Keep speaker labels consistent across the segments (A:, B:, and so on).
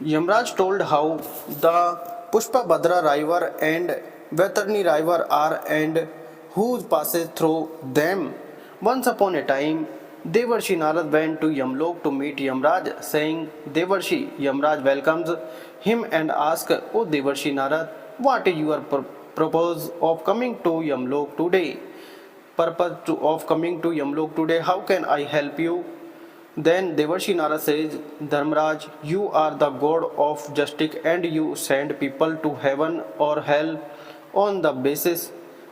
A: Yamraj told how the Pushpa Bhadra river and Vaitarani river are and who passes through them. Once upon a time, Devarshi Narad went to Yamlok to meet Yamraj, saying, Devarshi, Yamraj welcomes him and asks, O Devarshi Narad, what is your purpose of coming to Yamlok today? Of coming to Yamlok today, how can I help you? Then Devarshi Nara says, Dharmaraj, you are the god of justice and you send people to heaven or hell on the basis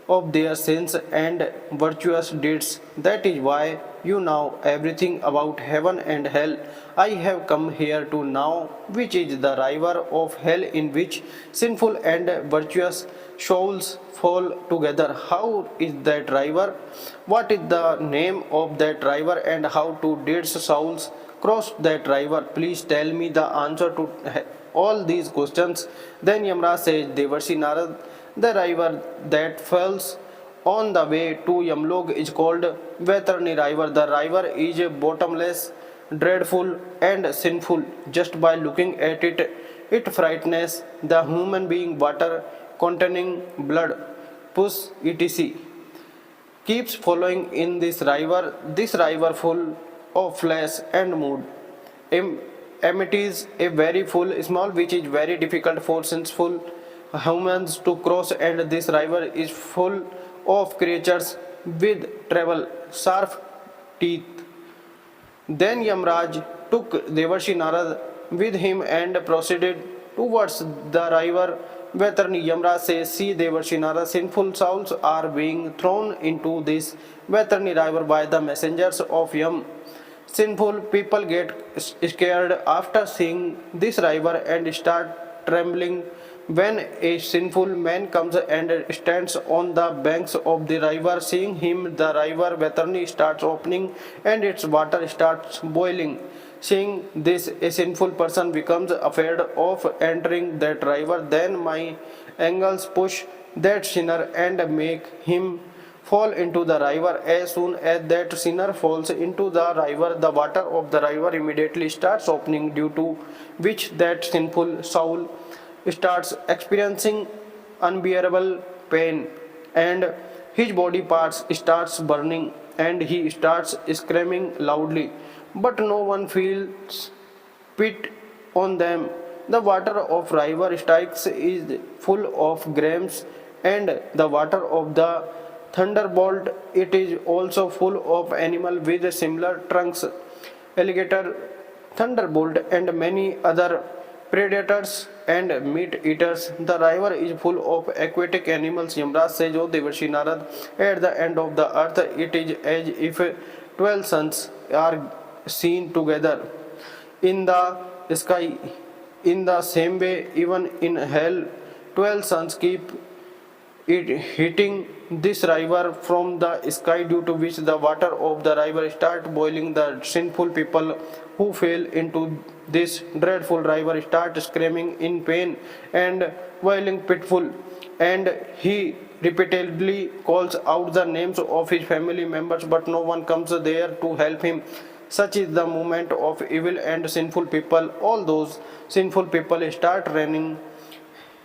A: of their sins and virtuous deeds. That is why you know everything about heaven and hell. I have come here to know which is the river of hell in which sinful and virtuous souls fall together. How is that river? What is the name of that river and how to dead souls cross that river? Please tell me the answer to all these questions. Then Yamraj says, Devarshi Narad, the river that falls on the way to Yamlok is called Vaitarani river. The river is bottomless, dreadful and sinful. Just by looking at it, it frightens the human being. Water containing blood, pus, etc. keeps following in this river full of flesh and mood. Empties a very full small which is very difficult for sinful humans to cross, and this river is full of creatures with treble sharp teeth. Then Yamraj took Devarshi Narad with him and proceeded towards the river Vaitarani. Yamraj says, see Devarshi Narad, sinful souls are being thrown into this Vaitarani river by the messengers of Yam. Sinful people get scared after seeing this river and start trembling. When a sinful man comes and stands on the banks of the river, seeing him, the river Vaitarani starts opening and its water starts boiling. Seeing this, a sinful person becomes afraid of entering that river. Then my angels push that sinner and make him fall into the river. As soon as that sinner falls into the river, the water of the river immediately starts opening, due to which that sinful soul starts experiencing unbearable pain and his body parts starts burning and he starts screaming loudly, but no one feels pity on them. The water of river Styx is full of grams, and the water of the thunderbolt it is also full of animal with similar trunks, alligator, thunderbolt, and many other predators and meat eaters. The river is full of aquatic animals. Yamraj says, O Devarshi Narad, at the end of the earth it is as if 12 suns are seen together in the sky. In the same way, even in hell, 12 suns keep it hitting this river from the sky, due to which the water of the river start boiling. The sinful people who fell into this dreadful river start screaming in pain and wailing pitiful, and he repeatedly calls out the names of his family members, but no one comes there to help him. Such is the movement of evil and sinful people. All those sinful people start running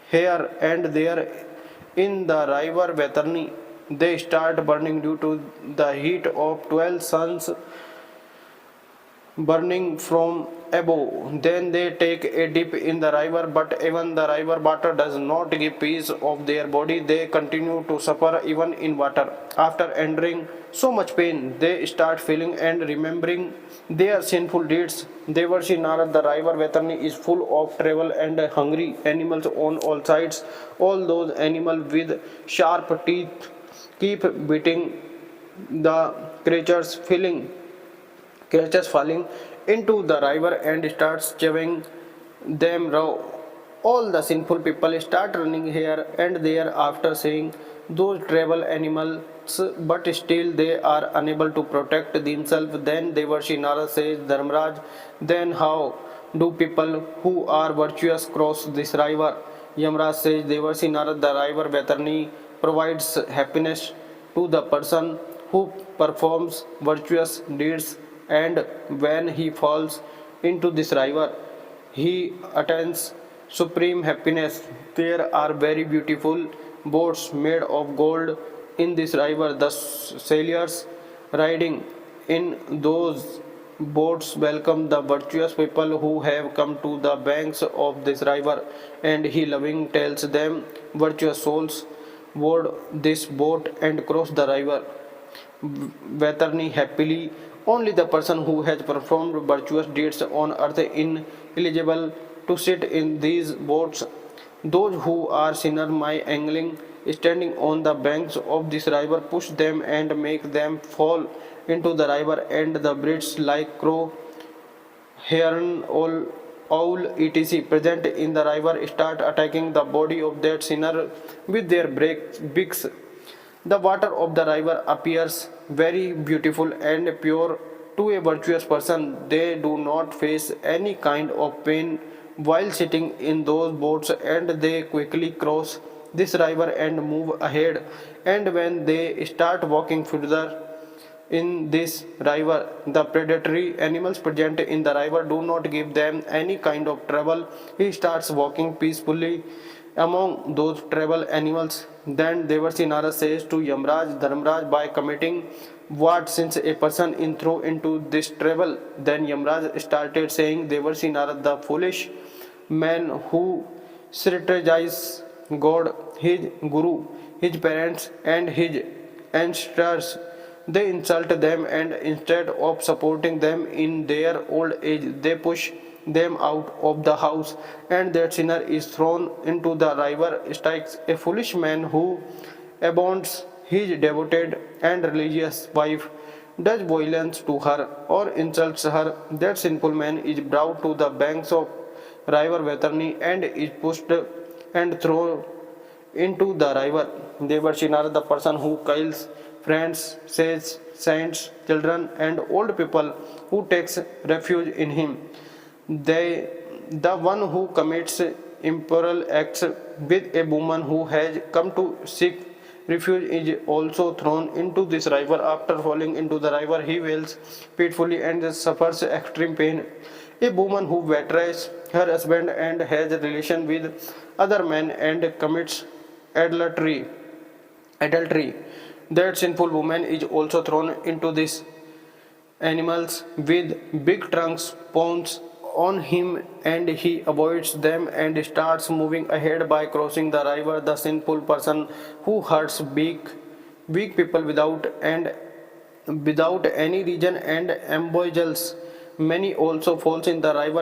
A: here and there in the river Vaitarani. They start burning due to the heat of 12 suns burning from above. Then they take a dip in the river, but even the river water does not give peace of their body. They continue to suffer even in water. After enduring so much pain, they start feeling and remembering their sinful deeds. Devarshi Narad, the river Vaitarani is full of travel and hungry animals on all sides. All those animals with sharp teeth keep beating the creatures falling into the river and starts chewing them raw. All the sinful people start running here and there after seeing those terrible animals, but still they are unable to protect themselves. Then Devarshi Nara says, Dharmaraj, then how do people who are virtuous cross this river? Yamraj says, Devarshi Nara, the river Vaitarani provides happiness to the person who performs virtuous deeds, and when he falls into this river, he attains supreme happiness. There are very beautiful boats made of gold in this river. The sailors riding in those boats welcome the virtuous people who have come to the banks of this river, and he loving tells them, virtuous souls, board this boat and cross the river. Vaitarani happily. Only the person who has performed virtuous deeds on earth is eligible to sit in these boats. Those who are sinners, my angling, standing on the banks of this river, push them and make them fall into the river, and the brutes like crow, heron, owl, etc. present in the river start attacking the body of that sinner with their beaks. The water of the river appears very beautiful and pure to a virtuous person. They do not face any kind of pain while sitting in those boats, and they quickly cross this river and move ahead. And when they start walking further in this river, the predatory animals present in the river do not give them any kind of trouble. He starts walking peacefully among those trouble animals. Then Devarsinara says to Yamraj, Dharmraj, by committing what since a person is thrown into this trouble? Then Yamraj started saying, Devarsinara, the foolish man who strategizes God, his guru, his parents, and his ancestors. They insult them, and instead of supporting them in their old age, they push them out of the house, and that sinner is thrown into the river. Strikes a foolish man who abandons his devoted and religious wife, does violence to her, or insults her. That sinful man is brought to the banks of river Vaitarani and is pushed and thrown into the river. Devarshinar, the person who kills friends, sages, saints, children, and old people who takes refuge in him. They, the one who commits immoral acts with a woman who has come to seek refuge is also thrown into this river. After falling into the river, he wails pitifully and suffers extreme pain. A woman who betrays her husband and has a relation with other men and commits adultery. Adultery. That sinful woman is also thrown into these animals with big trunks pounds on him, and he avoids them and starts moving ahead by crossing the river. The sinful person who hurts weak people without any reason and embezzles many also falls in the river.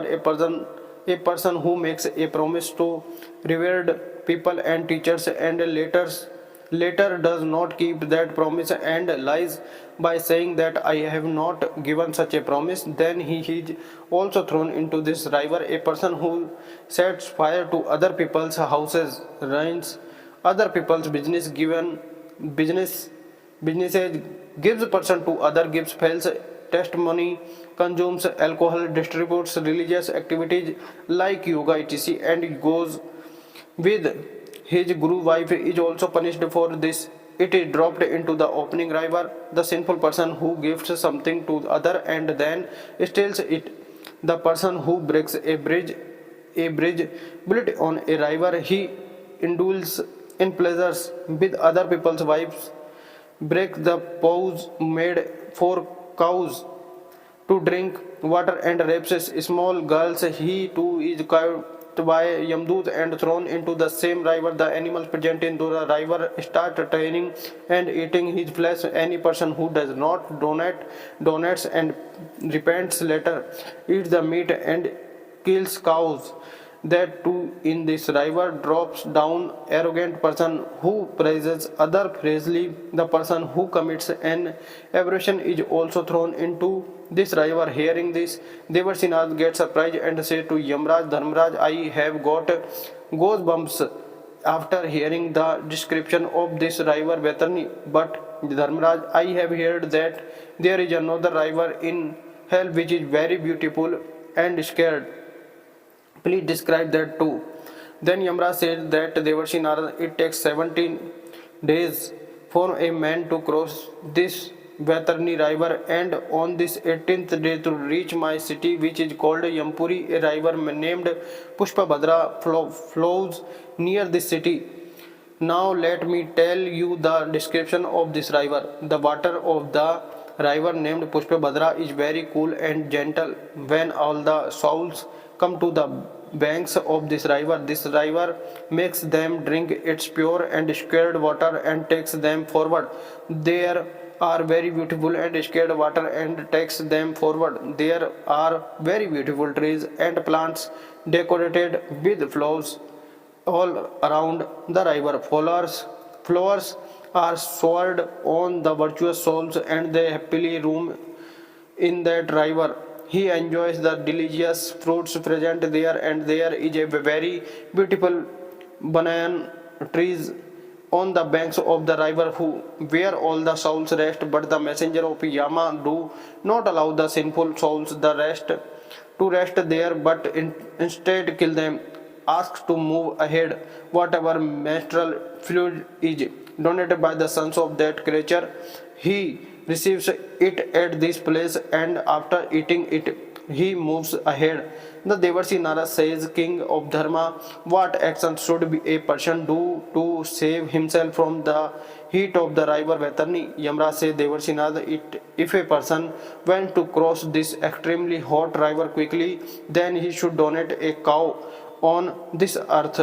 A: A person who makes a promise to revered people and teachers and later does not keep that promise and lies by saying that I have not given such a promise, then he is also thrown into this river. A person who sets fire to other people's houses, ruins other people's businesses, gives person to other, gives false testimony, consumes alcohol, distributes religious activities like yoga etc., and goes with his guru wife is also punished for this. It is dropped into the opening river. The sinful person who gives something to other and then steals it. The person who breaks a bridge built on a river, he indulges in pleasures with other people's wives, break the vows made for cows to drink water and rapes small girls. He too is caught by Yamdut and thrown into the same river. The animals present in the river start training and eating his flesh. Any person who does not donates and repents later, eats the meat and kills cows. That too in this river drops down arrogant person who praises other praisely. The person who commits an aberration is also thrown into this river. Hearing this, Devarsinath gets surprised and says to Yamraj, Dharmraj, I have got goosebumps after hearing the description of this river Vaitarani. But Dharmraj, I have heard that there is another river in hell which is very beautiful and scared. Please describe that too. Then Yamraj said that Devarshi Narad, it takes 17 days for a man to cross this Vaitarani river, and on this 18th day to reach my city, which is called Yampuri. A river named Pushpa Bhadra flows near this city. Now let me tell you the description of this river. The water of the river named Pushpa Bhadra is very cool and gentle. When all the souls come to the banks of this river makes them drink its pure and scared water and takes them forward. There are very beautiful and scared water and takes them forward. There are very beautiful trees and plants decorated with flowers all around the river. Flowers are showered on the virtuous souls and they happily roam in that river. He enjoys the delicious fruits present there, and there is a very beautiful banyan trees on the banks of the river where all the souls rest. But the messenger of Yama do not allow the sinful souls to rest there, but instead kill them. Asks to move ahead. Whatever menstrual fluid is donated by the sons of that creature, he receives it at this place, and after eating it, he moves ahead. The Devarsi Nara says, King of Dharma, what action should be a person do to save himself from the heat of the river Vaitarani? Yamraj says, Devarsi Nara, if a person went to cross this extremely hot river quickly, then he should donate a cow on this earth,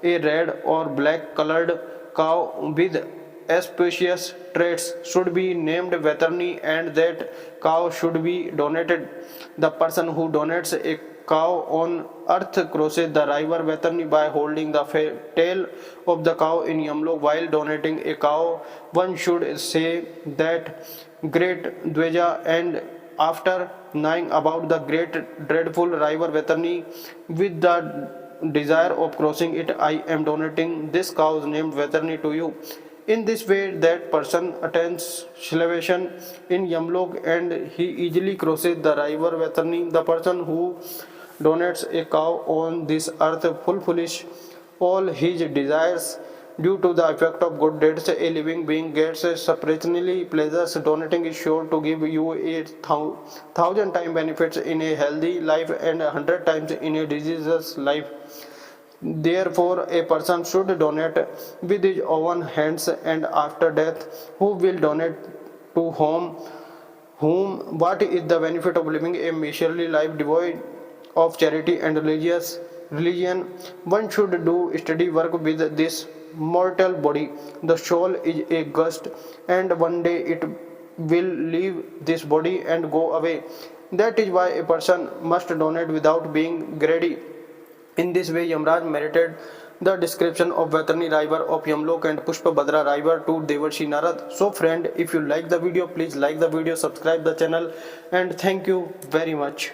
A: a red or black colored cow with auspicious traits should be named Vaitarani, and that cow should be donated. The person who donates a cow on earth crosses the river Vaitarani by holding the tail of the cow in Yamlok. While donating a cow, one should say that great Dveja, and after knowing about the great dreadful river Vaitarani with the desire of crossing it, I am donating this cow named Vaitarani to you. In this way, that person attains salvation in Yamlok and he easily crosses the river Vaitarani. The person who donates a cow on this earth fulfills all his desires. Due to the effect of good deeds, a living being gets spiritually pleasures. Donating is sure to give you a thousand times benefits in a healthy life and 100 times in a diseaseless life. Therefore, a person should donate with his own hands, and after death, who will donate to whom? What is the benefit of living a miserly life devoid of charity and religion? One should do steady work with this mortal body. The soul is a ghost, and one day it will leave this body and go away. That is why a person must donate without being greedy. In this way, Yamraj narrated the description of Vaitarani river of Yamlok and Pushpa Bhadra river to Devarshi Narad. So friend, if you like the video, please like the video, subscribe the channel, and thank you very much.